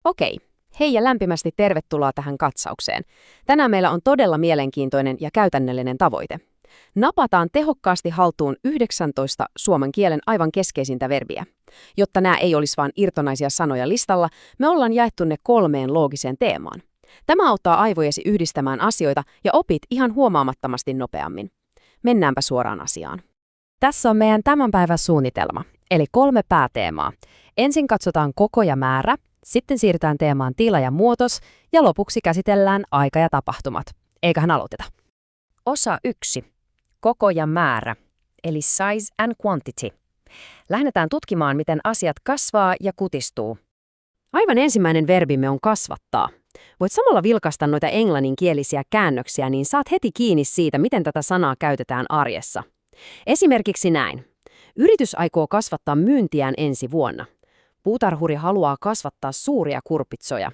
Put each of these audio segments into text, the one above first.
Okei, hei ja lämpimästi tervetuloa tähän katsaukseen. Tänään meillä on todella mielenkiintoinen ja käytännöllinen tavoite. Napataan tehokkaasti haltuun 19 suomen kielen aivan keskeisintä verbiä. Jotta nämä ei olisi vain irtonaisia sanoja listalla, me ollaan jaettu ne 3 loogiseen teemaan. Tämä auttaa aivojesi yhdistämään asioita ja opit ihan huomaamattomasti nopeammin. Mennäänpä suoraan asiaan. Tässä on meidän tämän päivän suunnitelma, eli 3 pääteemaa. Ensin katsotaan koko ja määrä, sitten siirrytään teemaan tila ja muutos ja lopuksi käsitellään aika ja tapahtumat. Eiköhän aloiteta. Osa 1. Koko ja määrä, eli size and quantity. Lähdetään tutkimaan, miten asiat kasvaa ja kutistuu. Aivan ensimmäinen verbimme on kasvattaa. Voit samalla vilkaista noita englanninkielisiä käännöksiä, niin saat heti kiinni siitä, miten tätä sanaa käytetään arjessa. Esimerkiksi näin. Yritys aikoo kasvattaa myyntiään ensi vuonna. Puutarhuri haluaa kasvattaa suuria kurpitsoja.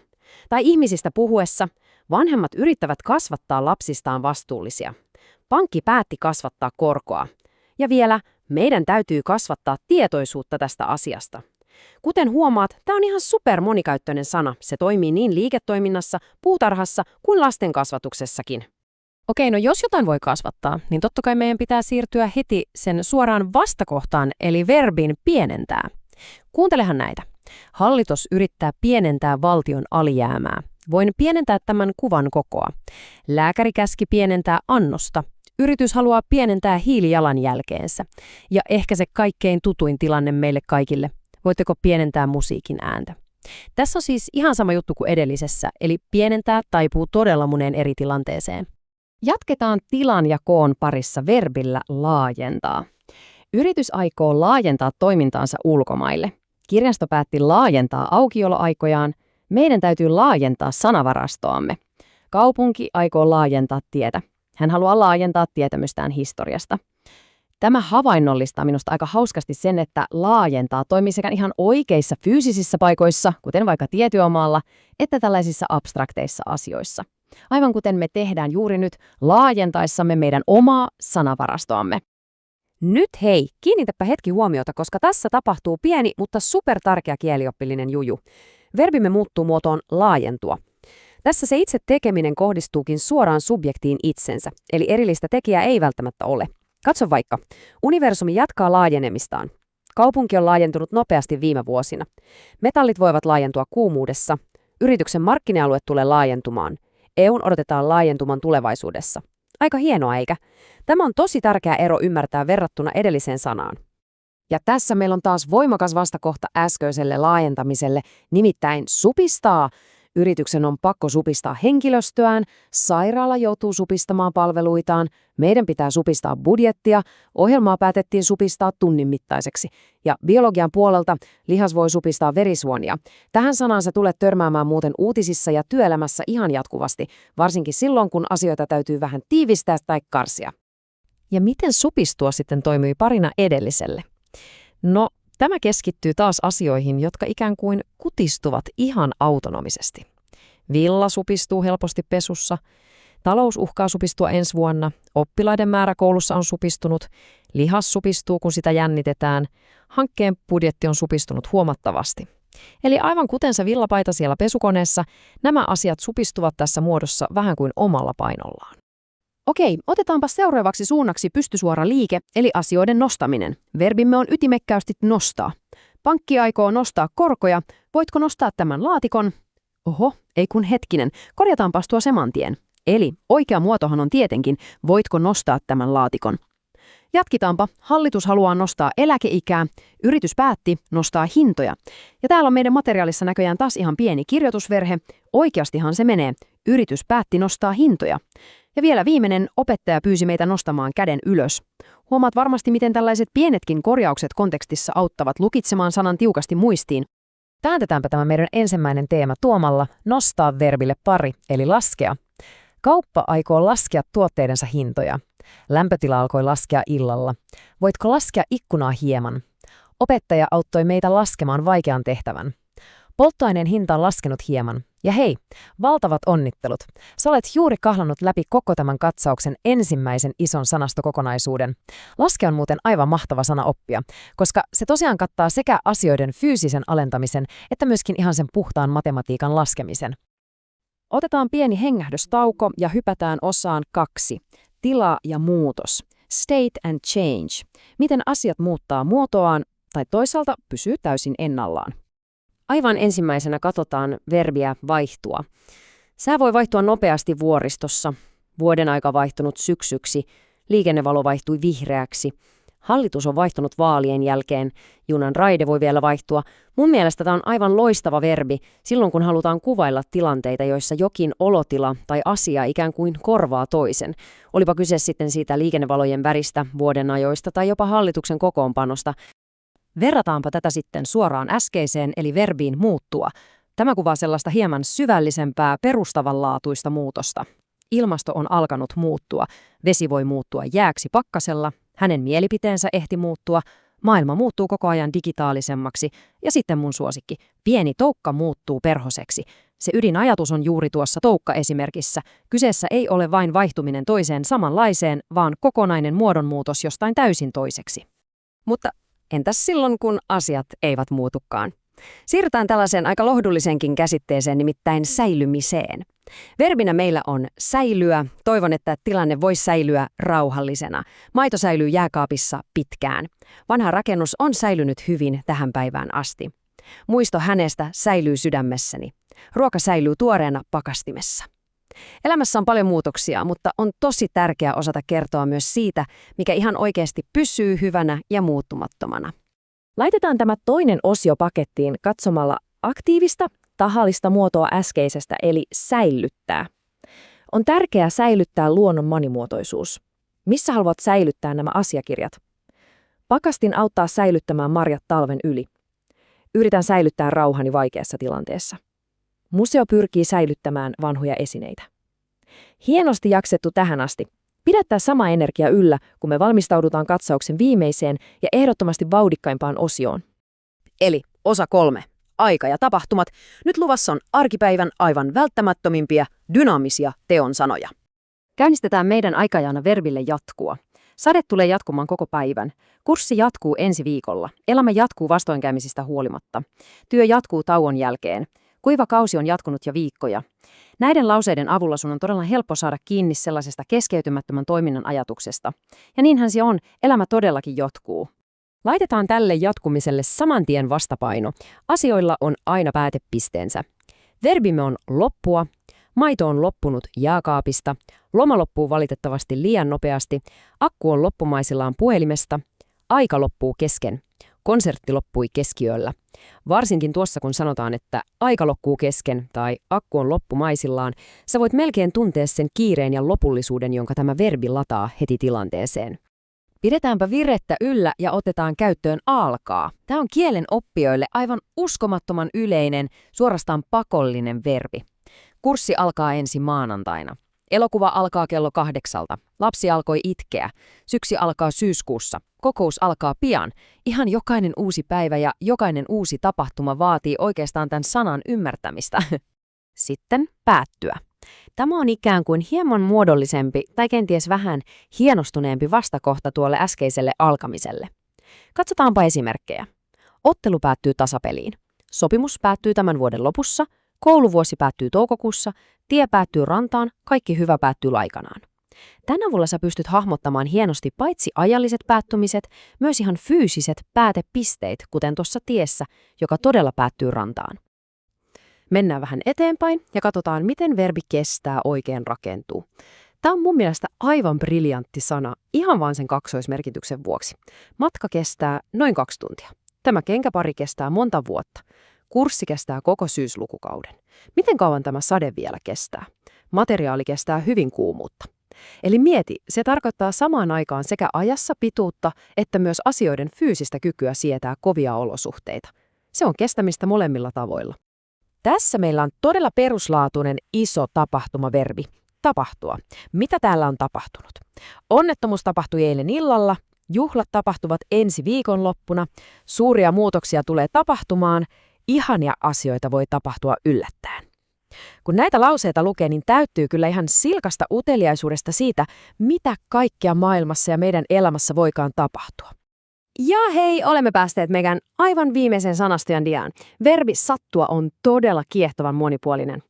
Tai ihmisistä puhuessa, vanhemmat yrittävät kasvattaa lapsistaan vastuullisia. Pankki päätti kasvattaa korkoa. Ja vielä, meidän täytyy kasvattaa tietoisuutta tästä asiasta. Kuten huomaat, tämä on ihan super monikäyttöinen sana. Se toimii niin liiketoiminnassa, puutarhassa kuin lastenkasvatuksessakin. Okei, no jos jotain voi kasvattaa, niin totta kai meidän pitää siirtyä heti sen suoraan vastakohtaan, eli verbin pienentää. Kuuntelehan näitä. Hallitus yrittää pienentää valtion alijäämää. Voin pienentää tämän kuvan kokoa. Lääkäri käski pienentää annosta. Yritys haluaa pienentää hiilijalanjälkeensä. Ja ehkä se kaikkein tutuin tilanne meille kaikille. Voitteko pienentää musiikin ääntä? Tässä on siis ihan sama juttu kuin edellisessä, eli pienentää taipuu todella moneen eri tilanteeseen. Jatketaan tilan ja koon parissa verbillä laajentaa. Yritys aikoo laajentaa toimintaansa ulkomaille. Kirjasto päätti laajentaa aukioloaikojaan. Meidän täytyy laajentaa sanavarastoamme. Kaupunki aikoo laajentaa tietä. Hän haluaa laajentaa tietämystään historiasta. Tämä havainnollistaa minusta aika hauskasti sen, että laajentaa toimii sekä ihan oikeissa fyysisissä paikoissa, kuten vaikka tietyömaalla, että tällaisissa abstrakteissa asioissa. Aivan kuten me tehdään juuri nyt laajentaessamme meidän omaa sanavarastoamme. Nyt hei, kiinnitäpä hetki huomiota, koska tässä tapahtuu pieni, mutta supertärkeä kielioppillinen juju. Verbimme muuttuu muotoon laajentua. Tässä se itse tekeminen kohdistuukin suoraan subjektiin itsensä, eli erillistä tekijää ei välttämättä ole. Katso vaikka, universumi jatkaa laajenemistaan. Kaupunki on laajentunut nopeasti viime vuosina. Metallit voivat laajentua kuumuudessa. Yrityksen markkina-alue tulee laajentumaan. EUn odotetaan laajentuman tulevaisuudessa. Aika hienoa, eikä? Tämä on tosi tärkeä ero ymmärtää verrattuna edelliseen sanaan. Ja tässä meillä on taas voimakas vastakohta äskeiselle laajentamiselle, nimittäin supistaa. Yrityksen on pakko supistaa henkilöstöään, sairaala joutuu supistamaan palveluitaan, meidän pitää supistaa budjettia, ohjelmaa päätettiin supistaa tunnin mittaiseksi. Ja biologian puolelta lihas voi supistaa verisuonia. Tähän sanaan sä tulet törmäämään muuten uutisissa ja työelämässä ihan jatkuvasti, varsinkin silloin, kun asioita täytyy vähän tiivistää tai karsia. Ja miten supistua sitten toimii parina edelliselle? No, tämä keskittyy taas asioihin, jotka ikään kuin kutistuvat ihan autonomisesti. Villa supistuu helposti pesussa, talous uhkaa supistua ensi vuonna, oppilaiden määrä koulussa on supistunut, lihas supistuu, kun sitä jännitetään, hankkeen budjetti on supistunut huomattavasti. Eli aivan kuten se villapaita siellä pesukoneessa, nämä asiat supistuvat tässä muodossa vähän kuin omalla painollaan. Okei, otetaanpa seuraavaksi suunnaksi pystysuora liike, eli asioiden nostaminen. Verbimme on ytimekkäästi nostaa. Pankki aikoo nostaa korkoja. Voitko nostaa tämän laatikon? Oho, ei kun hetkinen. Korjataanpas tuo saman tien. Eli oikea muotohan on tietenkin, voitko nostaa tämän laatikon. Jatkitaanpa. Hallitus haluaa nostaa eläkeikää. Yritys päätti nostaa hintoja. Ja täällä on meidän materiaalissa näköjään taas ihan pieni kirjoitusverhe. Oikeastihan se menee. Yritys päätti nostaa hintoja. Ja vielä viimeinen, opettaja pyysi meitä nostamaan käden ylös. Huomaat varmasti, miten tällaiset pienetkin korjaukset kontekstissa auttavat lukitsemaan sanan tiukasti muistiin. Kääntetäänpä tämä meidän ensimmäinen teema tuomalla nostaa verbille pari, eli laskea. Kauppa aikoo laskea tuotteidensa hintoja. Lämpötila alkoi laskea illalla. Voitko laskea ikkunaa hieman? Opettaja auttoi meitä laskemaan vaikean tehtävän. Polttoaineen hinta on laskenut hieman. Ja hei, valtavat onnittelut! Sä olet juuri kahlannut läpi koko tämän katsauksen ensimmäisen ison sanastokokonaisuuden. Laske on muuten aivan mahtava sana oppia, koska se tosiaan kattaa sekä asioiden fyysisen alentamisen että myöskin ihan sen puhtaan matematiikan laskemisen. Otetaan pieni hengähdystauko ja hypätään osaan 2. Tila ja muutos. State and change. Miten asiat muuttaa muotoaan tai toisaalta pysyy täysin ennallaan. Aivan ensimmäisenä katsotaan verbiä vaihtua. Sää voi vaihtua nopeasti vuoristossa. Vuoden aika vaihtunut syksyksi. Liikennevalo vaihtui vihreäksi. Hallitus on vaihtunut vaalien jälkeen. Junan raide voi vielä vaihtua. Mun mielestä tämä on aivan loistava verbi silloin, kun halutaan kuvailla tilanteita, joissa jokin olotila tai asia ikään kuin korvaa toisen. Olipa kyse sitten siitä liikennevalojen väristä, vuodenajoista tai jopa hallituksen kokoonpanosta. Verrataanpa tätä sitten suoraan äskeiseen eli verbiin muuttua. Tämä kuvaa sellaista hieman syvällisempää perustavanlaatuista muutosta. Ilmasto on alkanut muuttua. Vesi voi muuttua jääksi pakkasella. Hänen mielipiteensä ehti muuttua. Maailma muuttuu koko ajan digitaalisemmaksi. Ja sitten mun suosikki. Pieni toukka muuttuu perhoseksi. Se ydinajatus on juuri tuossa toukka-esimerkissä. Kyseessä ei ole vain vaihtuminen toiseen samanlaiseen, vaan kokonainen muodonmuutos jostain täysin toiseksi. Mutta entäs silloin, kun asiat eivät muutukaan? Siirrytään tällaiseen aika lohdullisenkin käsitteeseen, nimittäin säilymiseen. Verbinä meillä on säilyä. Toivon, että tilanne voisi säilyä rauhallisena. Maito säilyy jääkaapissa pitkään. Vanha rakennus on säilynyt hyvin tähän päivään asti. Muisto hänestä säilyy sydämessäni. Ruoka säilyy tuoreena pakastimessa. Elämässä on paljon muutoksia, mutta on tosi tärkeää osata kertoa myös siitä, mikä ihan oikeasti pysyy hyvänä ja muuttumattomana. Laitetaan tämä toinen osio pakettiin katsomalla aktiivista, tahallista muotoa äskeisestä eli säilyttää. On tärkeää säilyttää luonnon monimuotoisuus. Missä haluat säilyttää nämä asiakirjat? Pakastin auttaa säilyttämään marjat talven yli. Yritän säilyttää rauhani vaikeassa tilanteessa. Museo pyrkii säilyttämään vanhoja esineitä. Hienosti jaksettu tähän asti. Pidättää sama energia yllä, kun me valmistaudutaan katsauksen viimeiseen ja ehdottomasti vauhdikkaimpaan osioon. Eli osa 3. Aika ja tapahtumat. Nyt luvassa on arkipäivän aivan välttämättömimpiä, dynaamisia teonsanoja. Käynnistetään meidän aikajana verbille jatkua. Sade tulee jatkumaan koko päivän. Kurssi jatkuu ensi viikolla. Elämä jatkuu vastoinkäymisistä huolimatta. Työ jatkuu tauon jälkeen. Kuiva kausi on jatkunut jo viikkoja. Näiden lauseiden avulla sun on todella helppo saada kiinni sellaisesta keskeytymättömän toiminnan ajatuksesta. Ja niinhän se on, elämä todellakin jatkuu. Laitetaan tälle jatkumiselle saman tien vastapaino. Asioilla on aina päätepisteensä. Verbimme on loppua, maito on loppunut jääkaapista, loma loppuu valitettavasti liian nopeasti, akku on loppumaisillaan puhelimesta, aika loppuu kesken, konsertti loppui keskiyöllä. Varsinkin tuossa, kun sanotaan, että aika loppuu kesken tai akku on loppumaisillaan, sä voit melkein tuntea sen kiireen ja lopullisuuden, jonka tämä verbi lataa heti tilanteeseen. Pidetäänpä virettä yllä ja otetaan käyttöön alkaa. Tämä on kielen oppijoille aivan uskomattoman yleinen, suorastaan pakollinen verbi. Kurssi alkaa ensi maanantaina. Elokuva alkaa kello 8. Lapsi alkoi itkeä. Syksy alkaa syyskuussa. Kokous alkaa pian. Ihan jokainen uusi päivä ja jokainen uusi tapahtuma vaatii oikeastaan tämän sanan ymmärtämistä. Sitten päättyä. Tämä on ikään kuin hieman muodollisempi tai kenties vähän hienostuneempi vastakohta tuolle äskeiselle alkamiselle. Katsotaanpa esimerkkejä. Ottelu päättyy tasapeliin. Sopimus päättyy tämän vuoden lopussa. Kouluvuosi päättyy toukokuussa. Tie päättyy rantaan. Kaikki hyvä päättyy aikanaan. Tän avulla sä pystyt hahmottamaan hienosti paitsi ajalliset päättymiset, myös ihan fyysiset päätepisteet, kuten tuossa tiessä, joka todella päättyy rantaan. Mennään vähän eteenpäin ja katsotaan, miten verbi kestää oikein rakentuu. Tämä on mun mielestä aivan briljantti sana, ihan vaan sen kaksoismerkityksen vuoksi. Matka kestää noin 2 tuntia. Tämä kenkäpari kestää monta vuotta. Kurssi kestää koko syyslukukauden. Miten kauan tämä sade vielä kestää? Materiaali kestää hyvin kuumuutta. Eli mieti, se tarkoittaa samaan aikaan sekä ajassa pituutta että myös asioiden fyysistä kykyä sietää kovia olosuhteita. Se on kestämistä molemmilla tavoilla. Tässä meillä on todella peruslaatuinen iso tapahtumaverbi. Tapahtua. Mitä täällä on tapahtunut? Onnettomuus tapahtui eilen illalla, juhlat tapahtuvat ensi viikonloppuna, suuria muutoksia tulee tapahtumaan, ihania asioita voi tapahtua yllättäen. Kun näitä lauseita lukee, niin täyttyy kyllä ihan silkasta uteliaisuudesta siitä, mitä kaikkea maailmassa ja meidän elämässä voikaan tapahtua. Ja hei, olemme päässeet meidän aivan viimeisen sanastojan diaan. Verbi sattua on todella kiehtovan monipuolinen.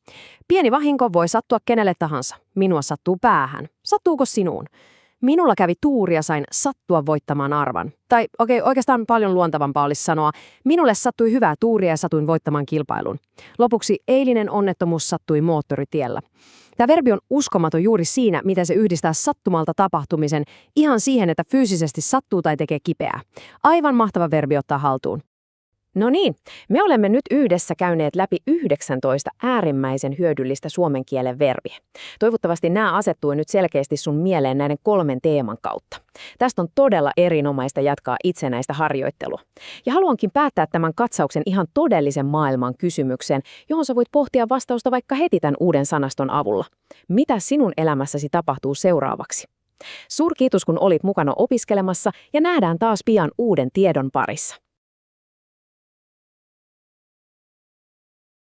Pieni vahinko voi sattua kenelle tahansa. Minua sattuu päähän. Sattuuko sinuun? Minulla kävi tuuri ja sain sattua voittamaan arvan. Tai oikeastaan paljon luontavampaa olisi sanoa, minulle sattui hyvää tuuria ja satuin voittamaan kilpailun. Lopuksi eilinen onnettomuus sattui moottoritiellä. Tämä verbi on uskomaton juuri siinä, miten se yhdistää sattumalta tapahtumisen ihan siihen, että fyysisesti sattuu tai tekee kipeää. Aivan mahtava verbi ottaa haltuun. No niin, me olemme nyt yhdessä käyneet läpi 19 äärimmäisen hyödyllistä suomen kielen verbiä. Toivottavasti nämä asettuu nyt selkeästi sun mieleen näiden 3 teeman kautta. Tästä on todella erinomaista jatkaa itsenäistä harjoittelua. Ja haluankin päättää tämän katsauksen ihan todellisen maailman kysymykseen, johon sä voit pohtia vastausta vaikka heti tämän uuden sanaston avulla. Mitä sinun elämässäsi tapahtuu seuraavaksi? Suurkiitos kun olit mukana opiskelemassa ja nähdään taas pian uuden tiedon parissa.